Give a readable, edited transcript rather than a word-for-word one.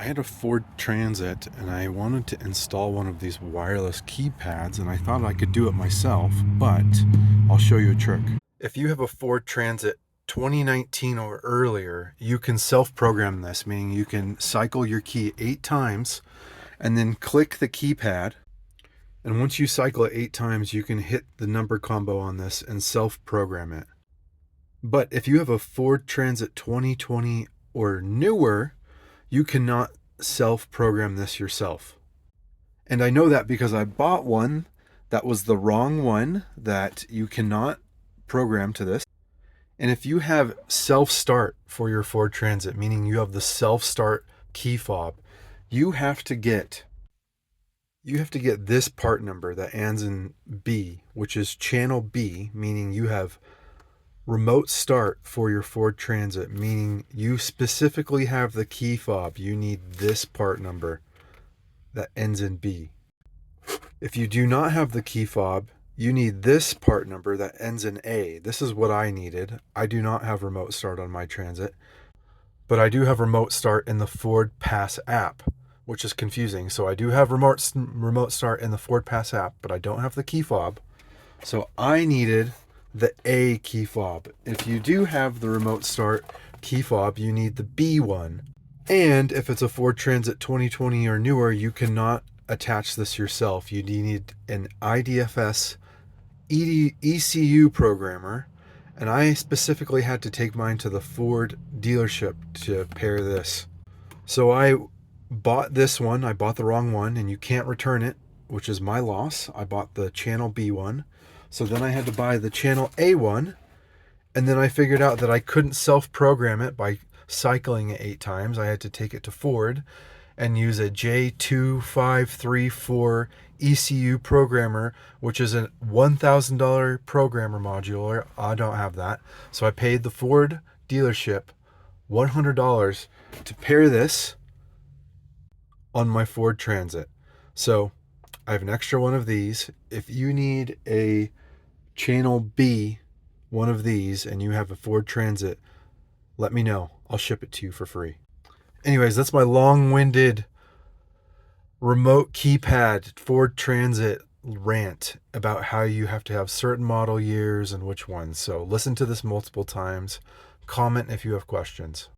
I had a Ford Transit and I wanted to install one of these wireless keypads, and I thought I could do it myself, but I'll show you a trick. If you have a Ford Transit 2019 or earlier, you can self-program this, meaning you can cycle your key 8 times and then click the keypad. And once you cycle it 8 times, you can hit the number combo on this and self-program it. But if you have a Ford Transit 2020 or newer, you cannot self-program this yourself. And I know that because I bought one that was the wrong one that you cannot program to this. And if you have self-start for your Ford Transit, meaning you have the self-start key fob, you have to get this part number that ends in B, which is channel B, meaning you have remote start for your Ford Transit, meaning you specifically have the key fob. You need this part number that ends in B. If you do not have the key fob, you need this part number that ends in A. This is what I needed. I do not have remote start on my Transit, but I do have remote start in the Ford Pass app, which is confusing. So I do have remote start in the Ford Pass app, but I don't have the key fob. So I needed the A key fob. If you do have the remote start key fob, you need the B one. And if it's a Ford Transit 2020 or newer, you cannot attach this yourself. You need an IDFS ECU programmer. And I specifically had to take mine to the Ford dealership to pair this. So I bought this one. I bought the wrong one, and you can't return it, which is my loss. I bought the channel B one. So then I had to buy the channel A one, and then I figured out that I couldn't self-program it by cycling it 8 times. I had to take it to Ford and use a J2534 ECU programmer, which is a $1,000 programmer module. I don't have that. So I paid the Ford dealership $100 to pair this on my Ford Transit. So I have an extra one of these. If you need a channel B, one of these, and you have a Ford Transit, let me know. I'll ship it to you for free. Anyways, that's my long-winded remote keypad Ford Transit rant about how you have to have certain model years and which ones. So listen to this multiple times. Comment if you have questions.